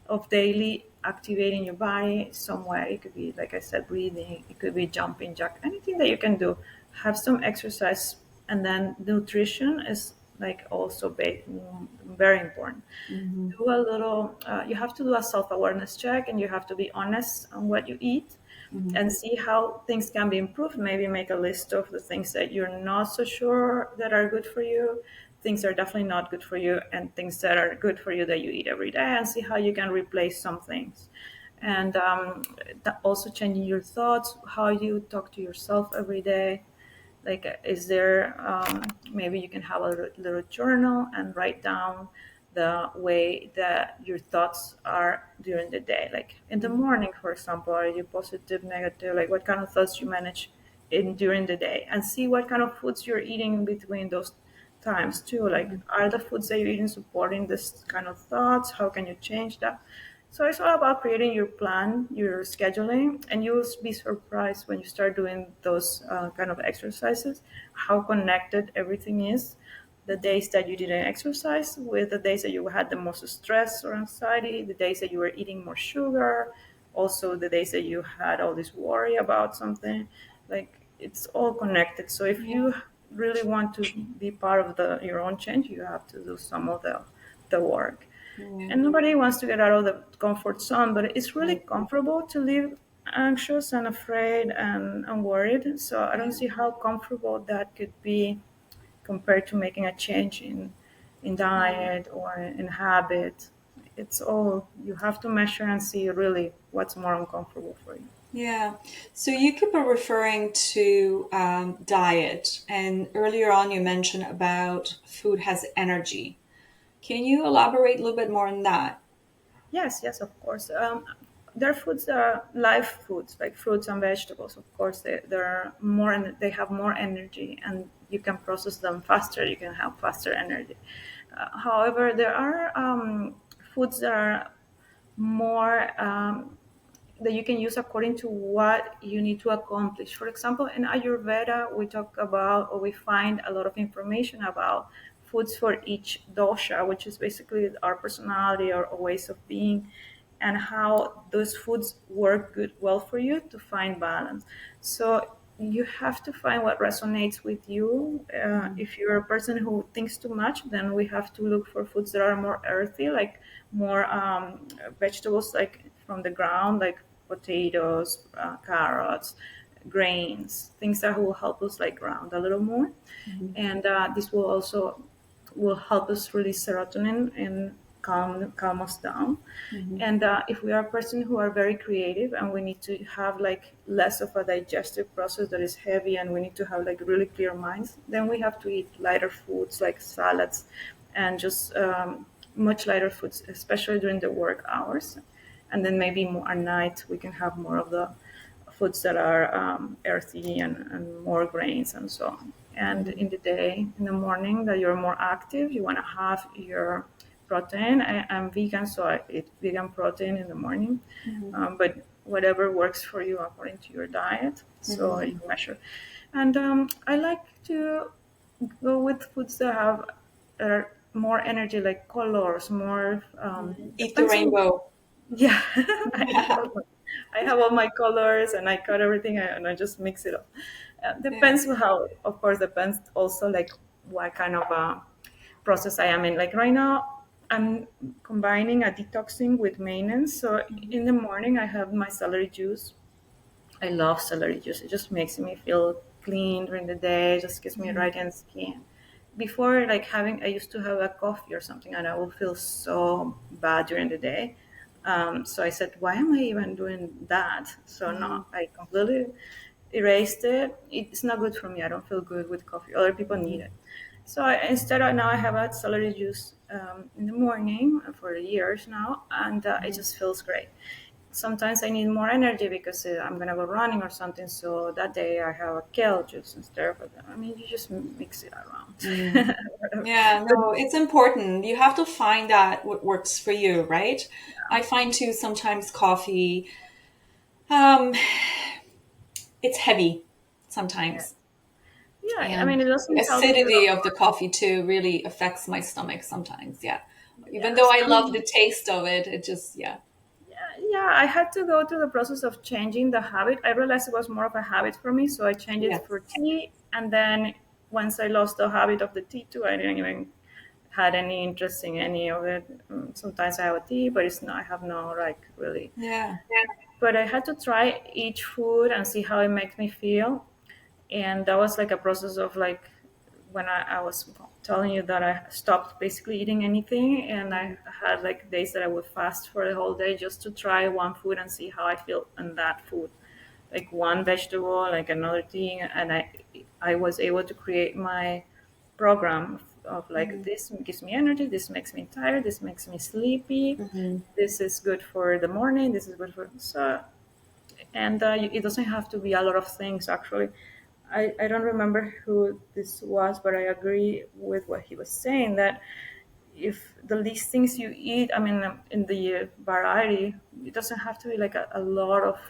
Speaker 2: of daily activating your body somewhere. It could be, like I said, breathing, it could be jumping jack, anything that you can do. Have some exercise, and then nutrition is like also very important.
Speaker 1: Mhm.
Speaker 2: Do a little, you have to do a self awareness check and you have to be honest on what you eat
Speaker 1: Mhm.
Speaker 2: and see how things can be improved. Maybe make a list of the things that you're not so sure that are good for you, things that are definitely not good for you, and things that are good for you that you eat every day, and see how you can replace some things. And also changing your thoughts, how you talk to yourself every day. Like, is there maybe you can have a little journal and write down the way that your thoughts are during the day. Like in the
Speaker 1: Mhm.
Speaker 2: morning, for example, are you positive, negative? Like what kind of thoughts you manage in during the day, and see what kind of foods you're eating in between those times too. Like,
Speaker 1: Mhm.
Speaker 2: are the foods that you're eating supporting this kind of thoughts? How can you change that? So it's all about creating your plan, your scheduling, and you'll be surprised when you start doing those kind of exercises, how connected everything is. The days that you didn't exercise with the days that you had the most stress or anxiety, the days that you were eating more sugar, also the days that you had all this worry about something. Like it's all connected. So if
Speaker 1: Yeah.
Speaker 2: you really want to be part of your own change, you have to do some of the work.
Speaker 1: Yeah.
Speaker 2: And nobody wants to get out of the comfort zone, but it's really
Speaker 1: Right.
Speaker 2: comfortable to live anxious and afraid and worried. So I don't
Speaker 1: Yeah.
Speaker 2: see how comfortable that could be compared to making a change in
Speaker 1: Yeah.
Speaker 2: diet or in habit. It's all you have to measure and see really what's more uncomfortable for you.
Speaker 1: Yeah. So you keep referring to diet, and earlier on you mentioned about food has energy. Can you elaborate a little bit more on that?
Speaker 2: Yes, yes, of course. Their foods are live foods, like fruits and vegetables. Of course, they're more and they have more energy, and you can process them faster. You can have faster energy. However, there are foods that are more that you can use according to what you need to accomplish. For example, in Ayurveda, we talk about or we find a lot of information about foods for each dosha, which is basically our personality or ways of being, and how those foods work well for you to find balance. So you have to find what resonates with you.
Speaker 1: Mhm.
Speaker 2: If you're a person who thinks too much, then we have to look for foods that are more earthy, like more vegetables like from the ground, like potatoes, carrots, grains, things that will help us like ground a little more.
Speaker 1: Mhm.
Speaker 2: And this will also will help us release serotonin and calm us down.
Speaker 1: Mhm.
Speaker 2: And if we are a person who are very creative and we need to have like less of a digestive process that is heavy and we need to have like really clear minds, then we have to eat lighter foods like salads and just much lighter foods, especially during the work hours. And then maybe more at night we can have more of the foods that are earthy and more grains and so on. And
Speaker 1: Mhm.
Speaker 2: in the day, in the morning, that you're more active, you want to have your protein. I'm vegan, so I eat vegan protein in the morning.
Speaker 1: Mhm.
Speaker 2: But whatever works for you according to your diet, so
Speaker 1: Mhm.
Speaker 2: you measure. And I like to go with foods that have more energy, like colors, more
Speaker 1: Eat the
Speaker 2: depends on
Speaker 1: rainbow.
Speaker 2: yeah, I have all my colors and I cut everything and I just mix it up.
Speaker 1: Yeah.
Speaker 2: Depends on how, of course, depends also like what kind of process I am in. Like right now, I'm combining a detoxing with maintenance. So
Speaker 1: Mhm.
Speaker 2: in the morning, I have my celery juice. I love celery juice. It just makes me feel clean during the day. Just gives me
Speaker 1: Mhm.
Speaker 2: radiant skin. Before, like I used to have a coffee or something, and I would feel so bad during the day. So I said, why am I even doing that? So no,
Speaker 1: Mhm.
Speaker 2: I completely erased it. It's not good for me. I don't feel good with coffee. Other people need it. So instead, now I have had celery juice in the morning for years now, and it just feels great. Sometimes I need more energy because I'm gonna go running or something. So that day I have a kale juice instead of. I mean, you just mix it
Speaker 1: Mm.
Speaker 2: around.
Speaker 1: Yeah,
Speaker 2: But
Speaker 1: no, it's important. You have to find that what works for you, right? I find too sometimes coffee, um, it's heavy
Speaker 2: yeah,
Speaker 1: sometimes.
Speaker 2: yeah. I
Speaker 1: And
Speaker 2: mean, it
Speaker 1: the
Speaker 2: doesn't help you.
Speaker 1: acidity of the coffee too really affects my stomach sometimes. Yeah. Even though
Speaker 2: Yes,
Speaker 1: I
Speaker 2: I
Speaker 1: love the
Speaker 2: mean,
Speaker 1: taste of it, it just, yeah.
Speaker 2: yeah, I had to go through the process of changing the habit. I realized it was more of a habit for me, so I changed it for
Speaker 1: Yes.
Speaker 2: tea. And then once I lost the habit of the tea too, I didn't even had any interest in any of it. Sometimes I have a tea, but it's not. I have no like really.
Speaker 1: Yeah.
Speaker 2: But I had to try each food and see how it makes me feel, and that was like a process of like when I was telling you that I stopped basically eating anything, and I had like days that I would fast for the whole day just to try one food and see how I feel on that food, like one vegetable, like another thing, and I was able to create my program of like
Speaker 1: Mm-hmm.
Speaker 2: this gives me energy, this makes me tired, this makes me sleepy,
Speaker 1: Mm-hmm.
Speaker 2: this is good for the morning, this is good for so, and it doesn't have to be a lot of things actually. I don't remember who this was, but I agree with what he was saying that if the least things you eat, I mean, in the variety, it doesn't have to be like a lot of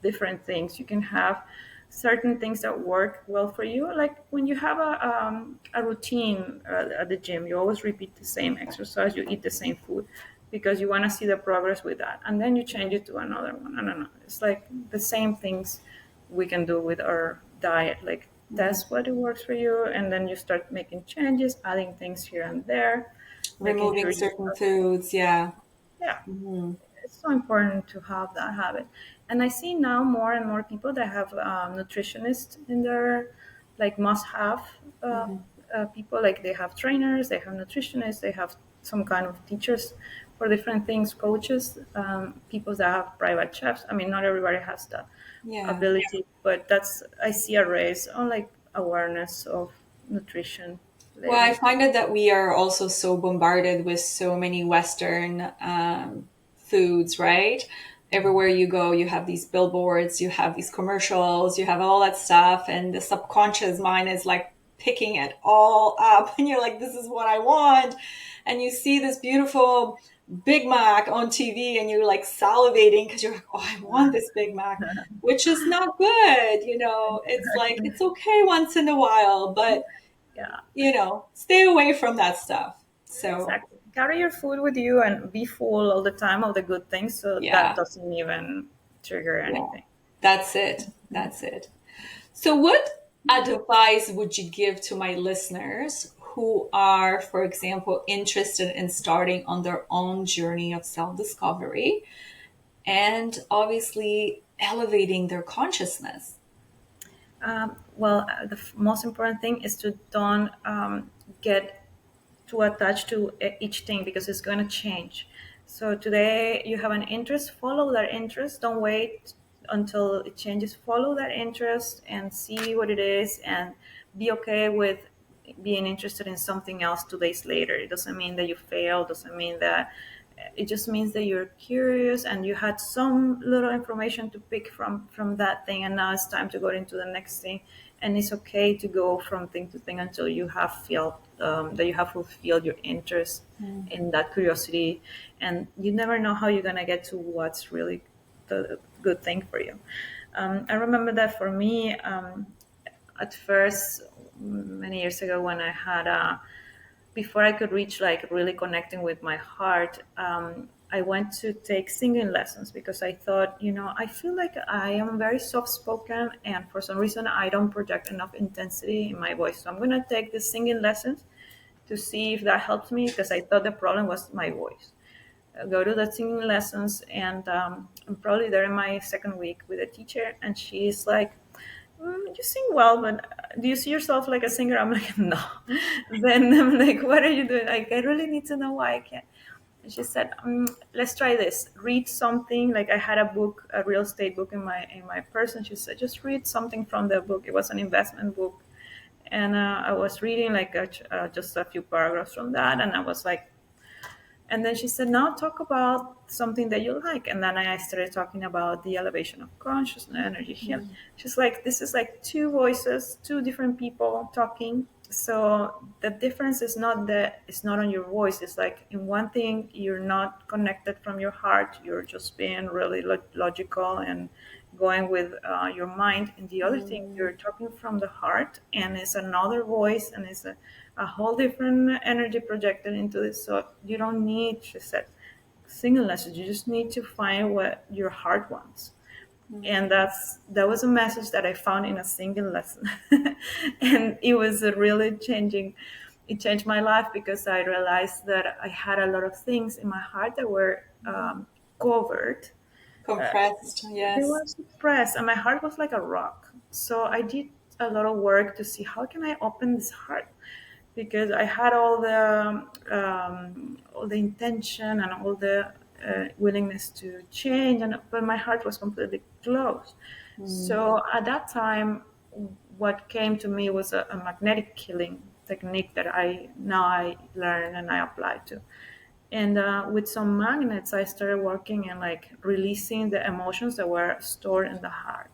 Speaker 2: different things. You can have certain things that work well for you. Like when you have a routine at the gym, you always repeat the same exercise, you eat the same food because you want to see the progress with that. And then you change it to another one. No. It's like the same things we can do with our diet. Like
Speaker 1: Mm-hmm.
Speaker 2: test what it works for you, and then you start making changes, adding things here and there, making
Speaker 1: Removing
Speaker 2: sure you
Speaker 1: certain foods. Yeah.
Speaker 2: yeah,
Speaker 1: Mm-hmm.
Speaker 2: it's so important to have that habit. And I see now more and more people that have nutritionists in their like must have uh,
Speaker 1: Mm-hmm.
Speaker 2: people, like they have trainers, they have nutritionists, they have some kind of teachers for different things, coaches, people that have private chefs. I mean, not everybody has the
Speaker 1: Yeah.
Speaker 2: ability, but that's I see a raise on like awareness of nutrition
Speaker 1: Well, I
Speaker 2: lately.
Speaker 1: find it that we are also so bombarded with so many Western foods, right? Everywhere you go, you have these billboards, you have these commercials, you have all that stuff, and the subconscious mind is like picking it all up, and you're like, "This is what I want," and you see this beautiful Big Mac on TV, and you're like salivating because you're like, "Oh, I want this Big Mac," which is not good. It's like it's okay once in a while, but
Speaker 2: Yeah.
Speaker 1: stay away from that stuff. So,
Speaker 2: Exactly. Carry your food with you and be full all the time of the good things so that
Speaker 1: yeah,
Speaker 2: doesn't even trigger
Speaker 1: yeah,
Speaker 2: anything.
Speaker 1: that's it. That's it. So, what advice would you give to my listeners who are, for example, interested in starting on their own journey of self discovery and obviously elevating their consciousness?
Speaker 2: Well, the most important thing is to don't get too attached to each thing because it's going to change. So today you have an interest, follow that interest. Don't wait until it changes. Follow that interest and see what it is, and be okay with being interested in something else 2 days later. It doesn't mean that you failed. Doesn't mean that. It just means that you're curious and you had some little information to pick from that thing, and now it's time to go into the next thing. And it's okay to go from thing to thing until you have felt that you have fulfilled your interest
Speaker 1: Mm.
Speaker 2: in that curiosity. And you never know how you're gonna get to what's really the good thing for you. I remember that for me, at first, many years ago, when I had a before I could reach like really connecting with my heart, I went to take singing lessons because I thought, I feel like I am very soft spoken, and for some reason I don't project enough intensity in my voice. So I'm going to take the singing lessons to see if that helps me, because I thought the problem was my voice. I go to the singing lessons, and I'm probably there in my second week with a teacher, and she's like, you sing well, but do you see yourself like a singer? I'm like, no. Then I'm like, what are you doing? Like, I really need to know why I can't. And she said, let's try this. Read something. Like I had a book, a real estate book in my purse, and she said, just read something from the book. It was an investment book, and I was reading like just a few paragraphs from that, and I was like, and then she said, now talk about something that you like. And then I started talking about the elevation of consciousness, energy healing. She's like, this is like two voices, two different people talking. So the difference is not that it's not on your voice. It's like in one thing, you're not connected from your heart. You're just being really logical and going with your mind. And the other thing, you're talking from the heart, and it's another voice, and it's a whole different energy projected into this. So you don't need, she said, single message. You just need to find what your heart wants. And that was a message that I found in a single lesson. And it was a really changing, it changed my life because I realized that I had a lot of things in my heart that were covered. uh,
Speaker 1: Compressed,
Speaker 2: they
Speaker 1: yes.
Speaker 2: were suppressed, and my heart was like a rock. So I did a lot of work to see how can I open this heart, because I had all the intention and all the willingness to change, and but my heart was completely closed. So at that time, what came to me was a magnetic killing technique that I learn and I apply to. And with some magnets, I started working and like releasing the emotions that were stored in the heart.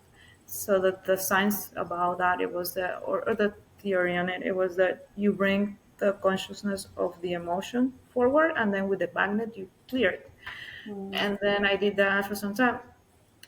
Speaker 2: So that the science about that, it was that, or the theory on it, it was that you bring the consciousness of the emotion forward, and then with the magnet you clear it. And then I did that for some time,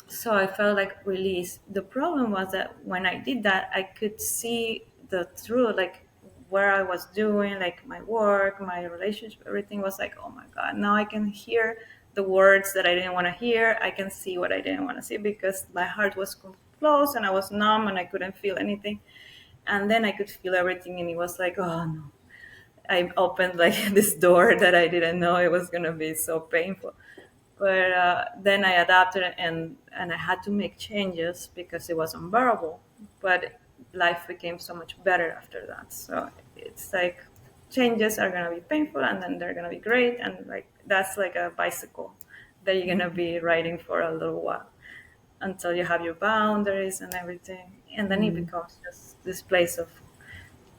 Speaker 2: so I felt like release. The problem was that when I did that, I could see the truth, like where I was doing, like my work, my relationship, everything was like, oh my God, now I can hear the words that I didn't want to hear. I can see what I didn't want to see because my heart was closed and I was numb and I couldn't feel anything. And then I could feel everything, and it was like, oh no. I opened like this door that I didn't know it was going to be so painful. But then I adapted, and I had to make changes because it was unbearable. But life became so much better after that. So it's like changes are gonna be painful, and then they're gonna be great, and like that's like a bicycle that you're gonna be riding for a little while until you have your boundaries and everything, and then it becomes just this place of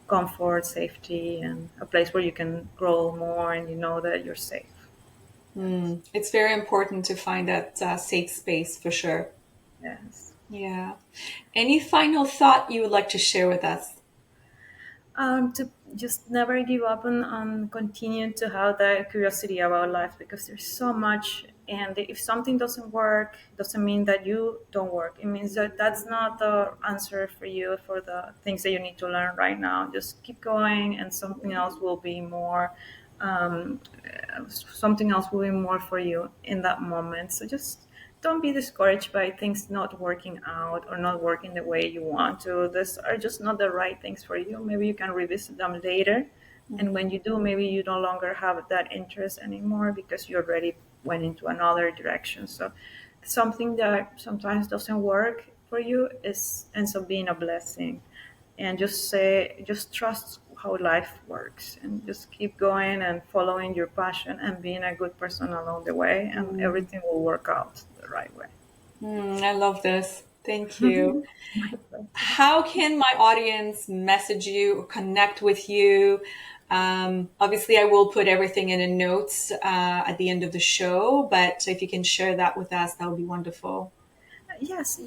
Speaker 2: comfort, safety, and a place where you can grow more, and you know that you're safe.
Speaker 1: It's very important to find that safe space for sure.
Speaker 2: Yes.
Speaker 1: Yeah. Any final thought you would like to share with us?
Speaker 2: To just never give up on continue to have that curiosity about life, because there's so much, and if something doesn't work doesn't mean that you don't work. It means that that's not the answer for you for the things that you need to learn right now. Just keep going, and something else will be more for you in that moment. So just don't be discouraged by things not working out or not working the way you want to. These are just not the right things for you. Maybe you can revisit them later. And when you do, maybe you no longer have that interest anymore because you already went into another direction. So something that sometimes doesn't work for you is ends up being a blessing. And just trust how life works, and just keep going and following your passion and being a good person along the way, and everything will work out the right way.
Speaker 1: I love this. Thank you.
Speaker 2: My pleasure.
Speaker 1: How can my audience message you or connect with you? Obviously, I will put everything in the notes at the end of the show, but if you can share that with us, that would be wonderful.
Speaker 2: Yes,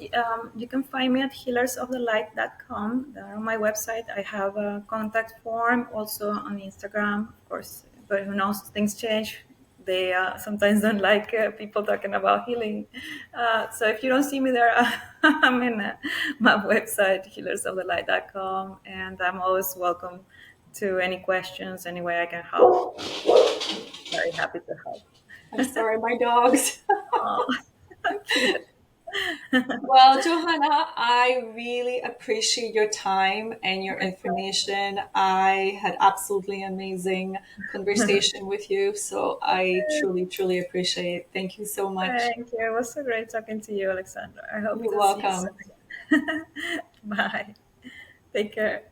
Speaker 2: you can find me at healersofthelight.com. There on my website, I have a contact form, also on Instagram, of course. But who knows, things change. They sometimes don't like people talking about healing. So if you don't see me there, I'm in my website, healersofthelight.com, and I'm always welcome to any questions, any way I can help. Very happy to help.
Speaker 1: I'm sorry, my dogs.
Speaker 2: Oh, cute.
Speaker 1: Well, Johanna, I really appreciate your time and your information. I had absolutely amazing conversation with you, so I truly, truly appreciate it. Thank you so much.
Speaker 2: Thank you. It was so great talking to you, Alexandra. I hope
Speaker 1: You're
Speaker 2: to see you
Speaker 1: welcome.
Speaker 2: soon again. Bye. Take care.